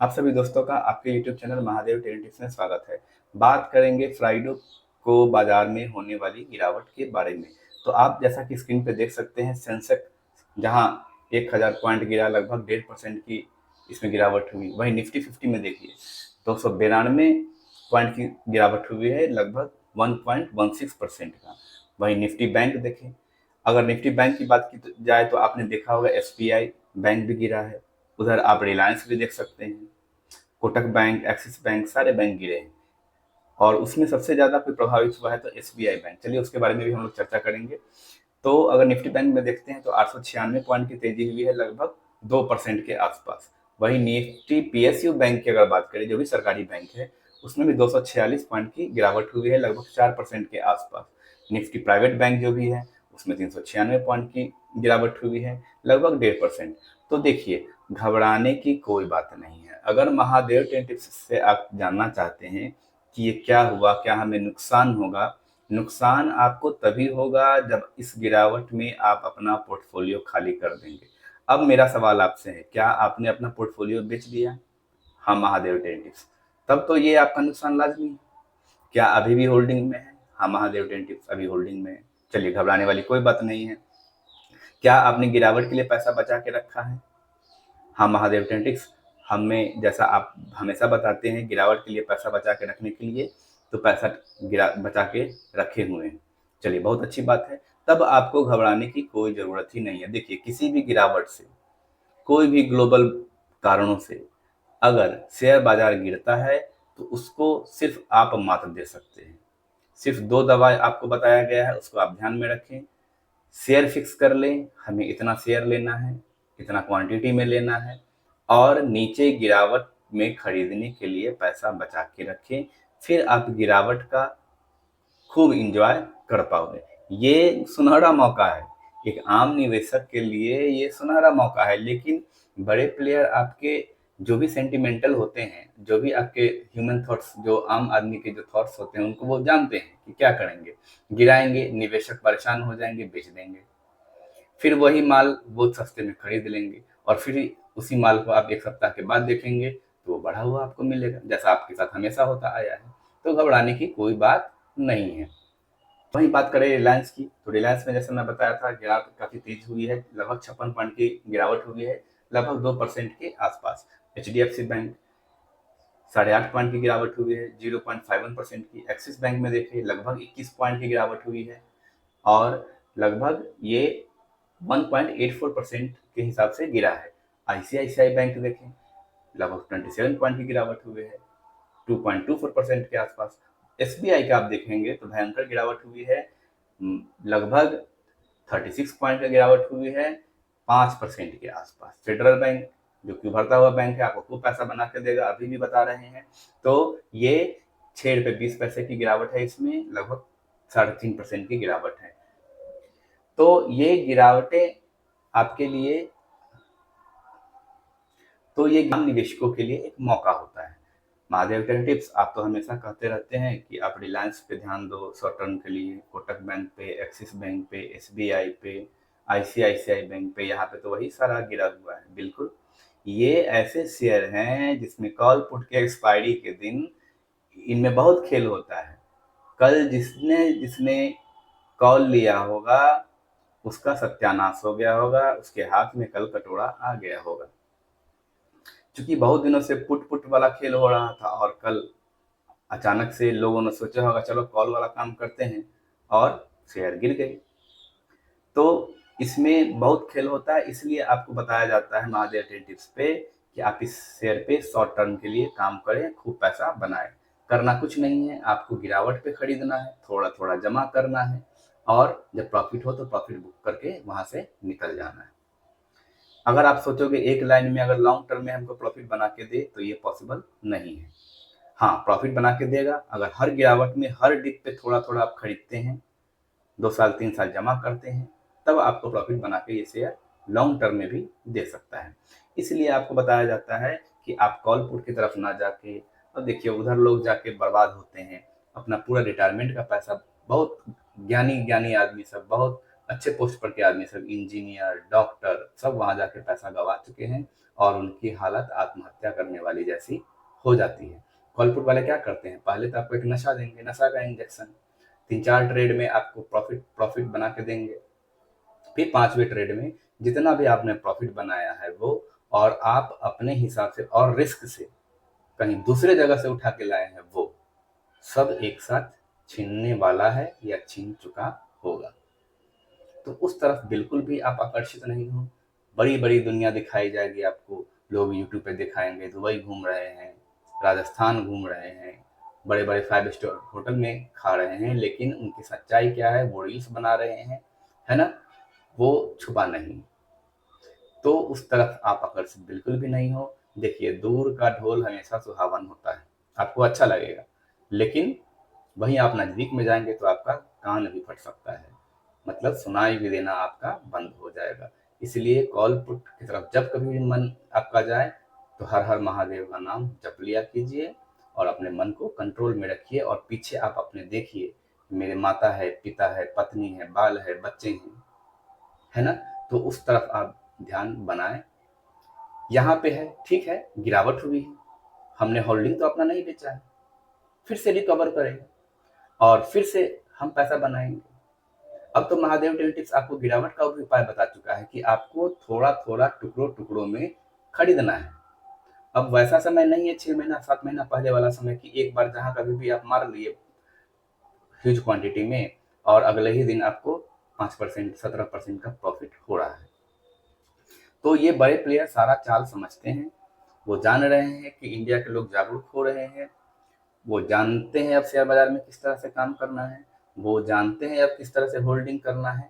आप सभी दोस्तों का आपके YouTube channel Mahadev trading tips में स्वागत है। बात करेंगे फ्राइडे को बाजार में होने वाली गिरावट के बारे में। तो आप जैसा कि स्क्रीन पे देख सकते हैं, सेंसेक्स जहां 1000 पॉइंट गिरा, लगभग 1.5% की इसमें गिरावट हुई। वहीं निफ्टी 50 में देखिए 292 पॉइंट की गिरावट हुई है, लगभग 1.16% का। वहीं निफ्टी बैंक देखें, अगर निफ्टी बैंक की बात की जाए तो आपने देखा होगा एसबीआई बैंक भी गिरा है। उधर आप रिलायंस भी देख सकते हैं, कोटक बैंक, एक्सिस बैंक, सारे बैंक गिरे हैं। और उसमें सबसे ज्यादा कोई प्रभावित हुआ है तो एसबीआई बैंक। चलिए उसके बारे में भी हम लोग चर्चा करेंगे। तो अगर निफ्टी बैंक में देखते हैं तो 896 पॉइंट की तेजी हुई है, लगभग 2% के आसपास। वही निफ्टी पीएसयू बैंक की अगर बात करें, जो भी सरकारी बैंक है, उसमें भी 246 पॉइंट की गिरावट हुई है, लगभग 4% के आसपास। निफ्टी प्राइवेट बैंक जो भी है, उसमें 396 पॉइंट की गिरावट हुई है, लगभग 1.5%। तो देखिए, घबराने की कोई बात नहीं है। अगर महादेव टेन टिप्स से आप जानना चाहते हैं कि ये क्या हुआ, क्या हमें नुकसान होगा, नुकसान आपको तभी होगा जब इस गिरावट में आप अपना पोर्टफोलियो खाली कर देंगे। अब मेरा सवाल आपसे है, क्या आपने अपना पोर्टफोलियो बेच दिया? हाँ, महादेव टेन टिप्स। तब तो ये आपका नुकसान लाजमी है। क्या अभी भी होल्डिंग में है? हाँ, महादेव टेन टिप्स अभी होल्डिंग में है। चलिए, घबराने वाली कोई बात नहीं है। क्या आपने गिरावट के लिए पैसा बचा के रखा है? हाँ, महादेव टेन टिप्स हमें, जैसा आप हमेशा बताते हैं, गिरावट के लिए पैसा बचा के रखने के लिए, तो पैसा गिरा बचा के रखे हुए हैं। चलिए, बहुत अच्छी बात है। तब आपको घबराने की कोई ज़रूरत ही नहीं है। देखिए, किसी भी गिरावट से, कोई भी ग्लोबल कारणों से अगर शेयर बाजार गिरता है, तो उसको सिर्फ आप मात दे सकते हैं। सिर्फ 2 दवा आपको बताया गया है, उसको आप ध्यान में रखें। शेयर फिक्स कर लें, हमें इतना शेयर लेना है, इतना क्वांटिटी में लेना है, और नीचे गिरावट में खरीदने के लिए पैसा बचा के रखें। फिर आप गिरावट का खूब इंजॉय कर पाओगे। ये सुनहरा मौका है, एक आम निवेशक के लिए ये सुनहरा मौका है। लेकिन बड़े प्लेयर आपके जो भी सेंटिमेंटल होते हैं, जो भी आपके ह्यूमन थॉट्स, जो आम आदमी के जो थॉट्स होते हैं, उनको वो जानते हैं कि क्या करेंगे। गिराएंगे, निवेशक परेशान हो जाएंगे, बेच देंगे। फिर वही माल बहुत सस्ते में खरीद लेंगे, और फिर उसी माल को आप 1 सप्ताह के बाद देखेंगे तो वो बढ़ा हुआ आपको मिलेगा, जैसा आपके साथ हमेशा होता आया है। तो घबराने की कोई बात नहीं है। वहीं बात करें रिलायंस की, तो रिलायंस में जैसे मैं बताया था, गिरावट काफ़ी तेज हुई है, लगभग 56 पॉइंट की गिरावट हुई है, लगभग 2% के आसपास। एचडीएफसी बैंक 8.5 पॉइंट की गिरावट हुई है, 0.51% की। एक्सिस बैंक में देखिए लगभग 21 पॉइंट की गिरावट हुई है, और लगभग ये 1.84% के हिसाब से गिरा है। आईसीआईसीआई बैंक देखें, लगभग 27 पॉइंट की गिरावट हुई है, 2.24% के आसपास। एसबीआई का आप देखेंगे तो भयंकर गिरावट हुई है, लगभग 36 पॉइंट की गिरावट हुई है, 5% के आसपास। फेडरल बैंक, जो कि उभरता हुआ बैंक है, आपको खूब पैसा बना के देगा, अभी भी बता रहे हैं। तो ये 6 रुपये 20 पैसे की गिरावट है, इसमें लगभग 3.5% की गिरावट है। तो ये गिरावटें आपके लिए, तो ये आम निवेशकों के लिए एक मौका होता है। महादेव टेन टिप्स, आप तो हमेशा कहते रहते हैं कि आप रिलायंस पे ध्यान दो शॉर्ट टर्म के लिए, कोटक बैंक पे, एक्सिस बैंक पे, एसबीआई पे, आईसीआईसीआई बैंक पे। यहाँ पे तो वही सारा गिरा हुआ है। बिल्कुल, ये ऐसे शेयर हैं जिसमें कॉल पुट के एक्सपायरी के दिन इनमें बहुत खेल होता है। कल जिसने जिसने कॉल लिया होगा, उसका सत्यानाश हो गया होगा, उसके हाथ में कल कटोरा आ गया होगा। क्योंकि बहुत दिनों से पुट पुट वाला खेल हो रहा था, और कल अचानक से लोगों ने सोचा होगा चलो कॉल वाला काम करते हैं, और शेयर गिर गए। तो इसमें बहुत खेल होता है, इसलिए आपको बताया जाता है महादेव ट्रेड टिप्स पे कि आप इस शेयर पे शॉर्ट टर्म के लिए काम करें, खूब पैसा बनाएं। करना कुछ नहीं है, आपको गिरावट पे खरीदना है, थोड़ा थोड़ा जमा करना है, और जब प्रॉफिट हो तो प्रॉफिट बुक करके वहां से निकल जाना है। अगर आप सोचोगे एक लाइन में अगर लॉन्ग टर्म में हमको प्रॉफिट बना के दे, तो ये पॉसिबल नहीं है। हाँ, प्रॉफिट बना के देगा अगर हर गिरावट में, हर डिप पे थोड़ा थोड़ा आप खरीदते हैं, 2 साल 3 साल जमा करते हैं, तब आपको प्रॉफिट बना के ये शेयर लॉन्ग टर्म में भी दे सकता है। इसलिए आपको बताया जाता है कि आप कॉल पुट की तरफ ना जाके, और देखिए उधर लोग जाके बर्बाद होते हैं अपना पूरा रिटायरमेंट का पैसा। बहुत ज्ञानी ज्ञानी आदमी सब, बहुत अच्छे पोस्ट पर के आदमी सब, इंजीनियर, डॉक्टर, सब वहां जाके पैसा गवा चुके हैं, और उनकी हालत आत्महत्या करने वाली जैसी हो जाती है। कॉल पुट वाले क्या करते हैं, पहले तो आपको एक नशा देंगे, नशा का इंजेक्शन, 3-4 ट्रेड में आपको प्रॉफिट बना के देंगे, फिर 5वें ट्रेड में जितना भी आपने प्रॉफिट बनाया है वो, और आप अपने हिसाब से और रिस्क से कहीं दूसरे जगह से उठा के लाए हैं वो, सब एक साथ छीनने वाला है या छीन चुका होगा। तो उस तरफ बिल्कुल भी आप आकर्षित नहीं हो। बड़ी बड़ी दुनिया दिखाई जाएगी आपको, लोग यूट्यूब पे दिखाएंगे दुबई घूम रहे हैं, राजस्थान घूम रहे हैं, बड़े बड़े 5 स्टार होटल में खा रहे हैं, लेकिन उनकी सच्चाई क्या है, वो रील्स बना रहे हैं, है ना, वो छुपा नहीं। तो उस तरफ आप आकर्षित बिल्कुल भी नहीं हो। देखिए, दूर का ढोल हमेशा सुहावन होता है, आपको अच्छा लगेगा, लेकिन वहीं आप नजदीक में जाएंगे तो आपका कान भी फट सकता है, मतलब सुनाई भी देना आपका बंद हो जाएगा। इसलिए कॉल पुट की तरफ जब कभी भी मन आपका जाए तो हर हर महादेव का नाम जप लिया कीजिए और अपने मन को कंट्रोल में रखिए, और पीछे आप अपने देखिए, मेरे माता है, पिता है, पत्नी है, बाल है, बच्चे हैं, है ना, तो उस तरफ आप ध्यान बनाएं। यहाँ पे है, ठीक है, गिरावट हुई है, हमने होल्डिंग तो अपना नहीं बेचा है, फिर से रिकवर करेंगे और फिर से हम पैसा बनाएंगे। अब तो महादेव टेक्टिक्स आपको गिरावट का भी उपाय बता चुका है कि आपको थोड़ा थोड़ा टुकड़ों टुकड़ों में खरीदना है। अब वैसा समय नहीं है 6 महीना 7 महीना पहले वाला समय कि एक बार जहां कभी भी आप मार लिए ह्यूज क्वांटिटी में और अगले ही दिन आपको 5% 17% का प्रॉफिट हो रहा है। तो ये बड़े प्लेयर सारा चाल समझते हैं, वो जान रहे हैं कि इंडिया के लोग जागरूक हो रहे हैं, वो जानते हैं अब शेयर बाजार में किस तरह से काम करना है, वो जानते हैं अब किस तरह से होल्डिंग करना है,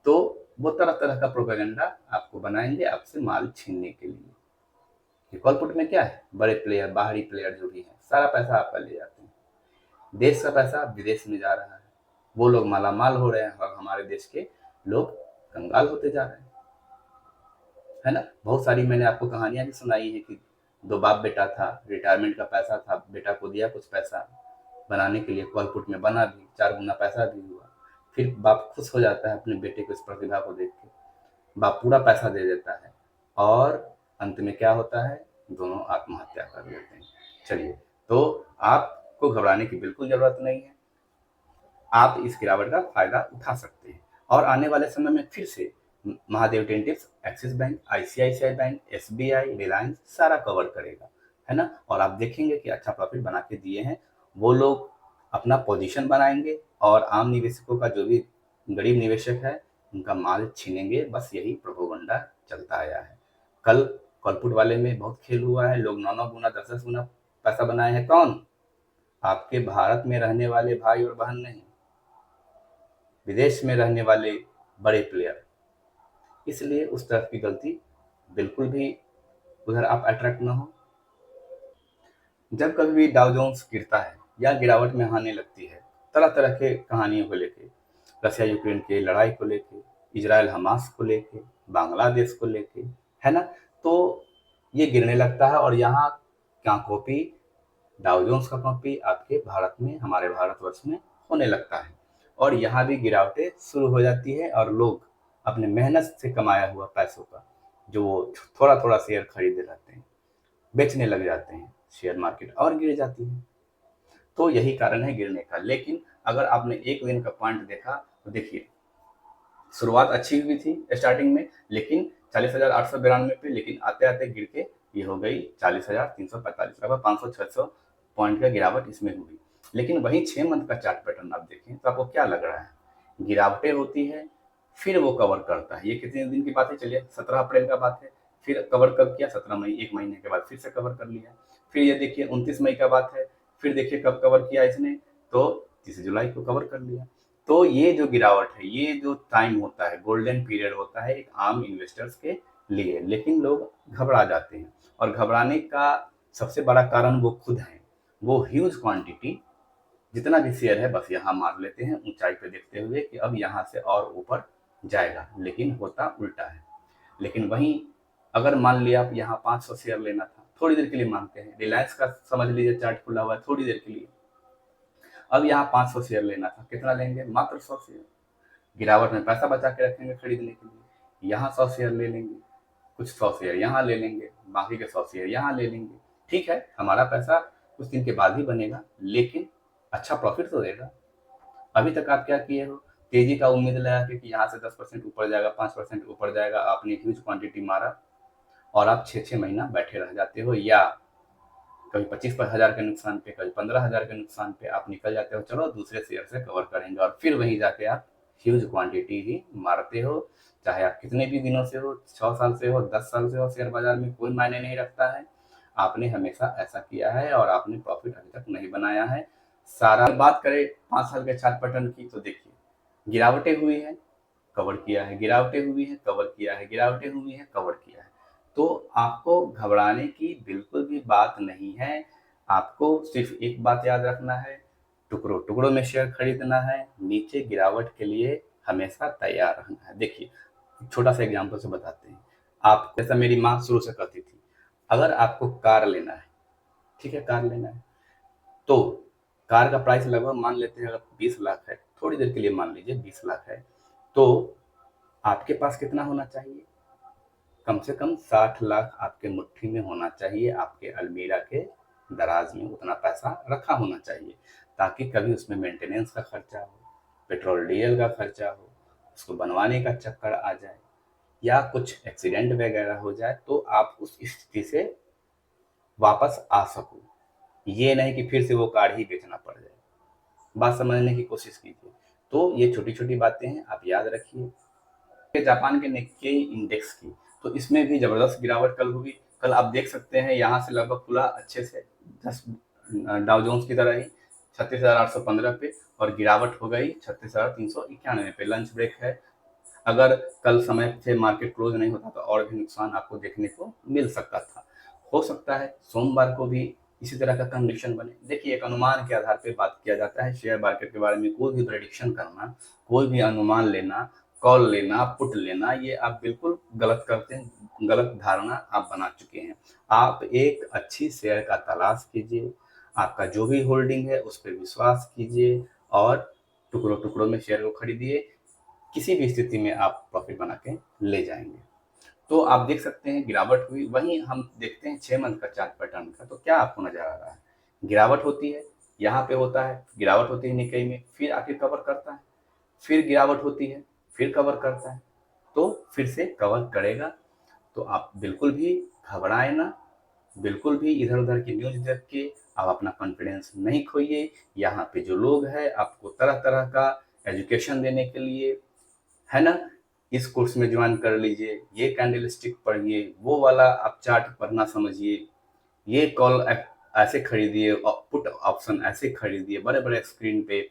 तो वो तरह तरह का प्रोपेगेंडा आपको बनाएंगे आपसे माल छीनने के लिए। कॉल पुट में क्या है, बड़े प्लेयर, बाहरी प्लेयर जो भी हैं, सारा पैसा आपका ले जाते हैं, देश का पैसा विदेश में जा रहा है, वो लोग माला माल हो रहे हैं और हमारे देश के लोग कंगाल होते जा रहे हैं, है ना। बहुत सारी मैंने आपको कहानियां भी सुनाई है कि 2 बाप बेटा था, रिटायरमेंट का पैसा था, बेटा को दिया कुछ पैसा बनाने के लिए, कॉल पुट में बना भी, 4 गुना पैसा भी हुआ, फिर बाप खुश हो जाता है अपने बेटे को इस प्रतिभा को देख के, बाप पूरा पैसा दे देता है और अंत में क्या होता है, दोनों आत्महत्या कर लेते हैं। चलिए, तो आपको घबराने की बिल्कुल जरूरत नहीं है, आप इस गिरावट का फायदा उठा सकते हैं और आने वाले समय में फिर से महादेव टेंटिव्स Axis bank, ICICI bank, SBI, Reliance सारा कवर करेगा, है ना, और आप देखेंगे कि अच्छा प्रॉफिट बना के दिए हैं वो लोग, अपना पोजीशन बनाएंगे और आम निवेशकों का, जो भी गरीब निवेशक है, उनका माल छीनेंगे। बस यही प्रोपोगंडा चलता आया है। कल कॉलपुट वाले में बहुत खेल हुआ है, लोग 9-9 गुना 10-10 गुना पैसा बनाए हैं। कौन? आपके भारत में रहने वाले भाई और बहन नहीं, विदेश में रहने वाले बड़े प्लेयर। इसलिए उस तरफ की गलती बिल्कुल भी उधर आप अट्रैक्ट ना हो। जब कभी भी डाउ जोन्स गिरता है या गिरावट में आने लगती है, तरह तरह के कहानियों को लेके, रशिया यूक्रेन के लड़ाई को लेके, इजराइल हमास को लेके, बांग्लादेश को लेके, है ना, तो ये गिरने लगता है और यहाँ क्या कॉपी, डाउ जोन्स का कॉपी आपके भारत में, हमारे भारतवर्ष में होने लगता है और यहाँ भी गिरावटें शुरू हो जाती है और लोग अपने मेहनत से कमाया हुआ पैसों का, जो वो थोड़ा थोड़ा शेयर खरीदे रहते हैं, बेचने लग जाते हैं, शेयर मार्केट और गिर जाती है। तो यही कारण है गिरने का। लेकिन अगर आपने एक दिन का पॉइंट देखा तो देखिए, शुरुआत अच्छी हुई थी स्टार्टिंग में, लेकिन 40,892 पे, लेकिन आते आते गिर के ये हो गई 40,345, लगभग 500-600 पॉइंट का गिरावट इसमें हुई। लेकिन वही 6 मंथ का चार्ट पैटर्न आप देखें तो आपको क्या लग रहा है, गिरावटें होती है, फिर वो कवर करता है। ये कितने दिन की बात है, चलिए 17 अप्रैल का बात है, फिर कवर कब किया, 17 मई, 1 महीने के बाद फिर से कवर कर लिया। फिर ये देखिए 29 मई का बात है, फिर देखिए कब कवर किया इसने, तो 30 जुलाई को कवर कर लिया। तो ये जो गिरावट है, ये जो टाइम होता है, गोल्डन पीरियड होता है एक आम इन्वेस्टर्स के लिए, लेकिन लोग घबरा जाते हैं और घबराने का सबसे बड़ा कारण वो खुद हैं। वो ह्यूज क्वांटिटी, जितना भी शेयर है बस यहाँ मार लेते हैं ऊंचाई पे देखते हुए कि अब यहाँ से और ऊपर जाएगा, लेकिन होता उल्टा है। लेकिन वहीं अगर मान लिया आप यहाँ 500 शेयर लेना था, थोड़ी देर के लिए मानते हैं, रिलायंस का समझ लीजिए चार्ट खुला हुआ है थोड़ी देर के लिए, अब यहाँ 500 शेयर लेना था, कितना लेंगे, मात्र 100 शेयर, गिरावट में पैसा बचा के रखेंगे खरीदने के लिए, यहाँ 100 शेयर ले लेंगे, कुछ 100 शेयर यहाँ ले लेंगे, बाकी के 100 शेयर यहाँ ले लेंगे। ठीक है, हमारा पैसा कुछ दिन के बाद ही बनेगा, लेकिन अच्छा प्रॉफिट तो देगा। अभी तक आप क्या किए हो, तेजी का उम्मीद लगा के कि यहाँ से 10% ऊपर जाएगा, 5% ऊपर जाएगा, आपने ह्यूज क्वांटिटी मारा और आप 6-6 महीना बैठे रह जाते हो, या कभी 25,000 के नुकसान पे, कभी 15,000 के नुकसान पे आप निकल जाते हो, चलो दूसरे शेयर से कवर करेंगे, और फिर वहीं जाके आप ह्यूज क्वांटिटी ही मारते हो। चाहे आप कितने भी दिनों से हो, 6 साल से हो, 10 साल से हो, शेयर बाजार में कोई मायने नहीं रखता है। आपने हमेशा ऐसा किया है और आपने प्रॉफिट अभी तक नहीं बनाया है। सारा बात करें 5 साल के चार्ट पैटर्न की, तो देखिए गिरावटें हुई है, कवर किया है, गिरावटें हुई है, कवर किया है, गिरावटें हुई है, कवर किया है। तो आपको घबराने की बिल्कुल भी बात नहीं है। आपको सिर्फ एक बात याद रखना है, टुकड़ों टुकड़ों में शेयर खरीदना है, नीचे गिरावट के लिए हमेशा तैयार रहना है। देखिए छोटा सा एग्जांपल से बताते हैं। आप जैसा मेरी माँ शुरू से कहती थी, अगर आपको कार लेना है, ठीक है, कार लेना है, तो कार का प्राइस लगभग मान लेते हैं अगर 20 लाख है, थोड़ी देर के लिए मान लीजिए 20 लाख है, तो आपके पास कितना होना चाहिए, कम से कम 60 लाख आपके मुट्ठी में होना चाहिए, आपके अलमीरा के दराज में उतना पैसा रखा होना चाहिए, ताकि कभी उसमें मेंटेनेंस का खर्चा हो, पेट्रोल डीजल का खर्चा हो, उसको बनवाने का चक्कर आ जाए, या कुछ एक्सीडेंट वगैरह हो जाए, तो आप उस स्थिति से वापस आ सको। ये नहीं कि फिर से वो कार ही बेचना पड़ जाए। बात समझने की कोशिश कीजिए। तो ये छोटी छोटी बातें हैं, आप याद रखिए। जापान के निक्केई इंडेक्स की, तो इसमें भी जबरदस्त गिरावट कल हुई। कल आप देख सकते हैं यहाँ से लगभग खुला अच्छे से डाउ जोन्स की तरह ही 36,815 पे, और गिरावट हो गई 36,391 पे। लंच ब्रेक है, अगर कल समय से मार्केट क्लोज नहीं होता तो और भी नुकसान आपको देखने को मिल सकता था। हो सकता है सोमवार को भी इसी तरह का कंडीशन बने। देखिए एक अनुमान के आधार पे बात किया जाता है। शेयर मार्केट के बारे में कोई भी प्रेडिक्शन करना, कोई भी अनुमान लेना, कॉल लेना, पुट लेना, ये आप बिल्कुल गलत करते हैं, गलत धारणा आप बना चुके हैं। आप एक अच्छी शेयर का तलाश कीजिए, आपका जो भी होल्डिंग है उस पर विश्वास कीजिए और टुकड़ों टुकड़ों में शेयर को खरीदिए। किसी भी स्थिति में आप प्रॉफिट बना के ले जाएंगे। तो आप देख सकते हैं गिरावट हुई। वहीं हम देखते हैं 6 मंथ का चार्ट पैटर्न का, तो क्या आपको नजर आ रहा है, गिरावट होती है, यहाँ पे होता है, गिरावट होती है निकेई में, फिर आके कवर करता है, फिर गिरावट होती है, फिर कवर करता है, तो फिर से कवर करेगा। तो आप बिल्कुल भी घबराए ना, बिल्कुल भी इधर उधर की न्यूज देख के आप अपना कॉन्फिडेंस नहीं खोइए। यहाँ पे जो लोग हैं आपको तरह तरह का एजुकेशन देने के लिए, है ना, इस कोर्स में ज्वाइन कर लीजिए, ये कैंडल स्टिक पढ़िए, वो वाला आप चार्ट पढ़ना समझिए, ये कॉल ऐसे खरीदिए, पुट ऑप्शन ऐसे खरीदिए, बड़े बड़े स्क्रीन पे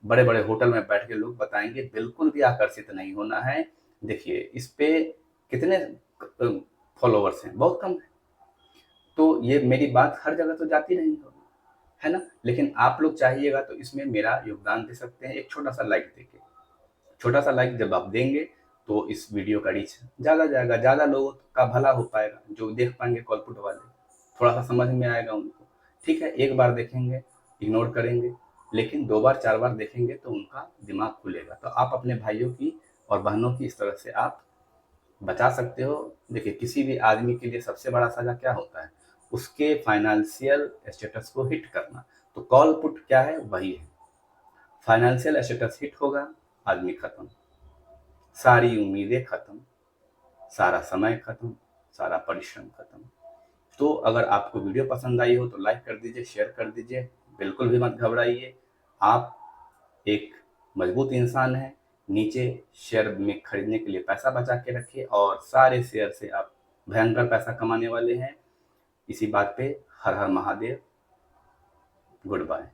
बड़े बड़े होटल में बैठ के लोग बताएंगे, बिल्कुल भी आकर्षित नहीं होना है। देखिए इस पे कितने फॉलोवर्स हैं, बहुत कम है, तो ये मेरी बात हर जगह तो जाती नहीं होगी, है ना, लेकिन आप लोग चाहिएगा तो इसमें मेरा योगदान दे सकते हैं एक छोटा सा लाइक देके। छोटा सा लाइक जब आप देंगे तो इस वीडियो का रीच ज़्यादा जाएगा, ज़्यादा लोगों का भला हो पाएगा, जो देख पाएंगे कॉलपुट वाले, थोड़ा सा समझ में आएगा उनको। ठीक है, एक बार देखेंगे इग्नोर करेंगे, लेकिन 2 बार 4 बार देखेंगे तो उनका दिमाग खुलेगा। तो आप अपने भाइयों की और बहनों की इस तरह से आप बचा सकते हो। देखिए किसी भी आदमी के लिए सबसे बड़ा सजा क्या होता है, उसके फाइनेंशियल स्टेटस को हिट करना। तो कॉल पुट क्या है, वही है। फाइनेंशियल स्टेटस हिट होगा, आदमी खत्म, सारी उम्मीदें खत्म, सारा समय खत्म, सारा परिश्रम खत्म। तो अगर आपको वीडियो पसंद आई हो तो लाइक कर दीजिए, शेयर कर दीजिए, बिल्कुल भी मत घबराइए। आप एक मजबूत इंसान हैं, नीचे शेयर में खरीदने के लिए पैसा बचा के रखिए और सारे शेयर से आप भयंकर पैसा कमाने वाले हैं। इसी बात पे हर हर महादेव, गुड बाय।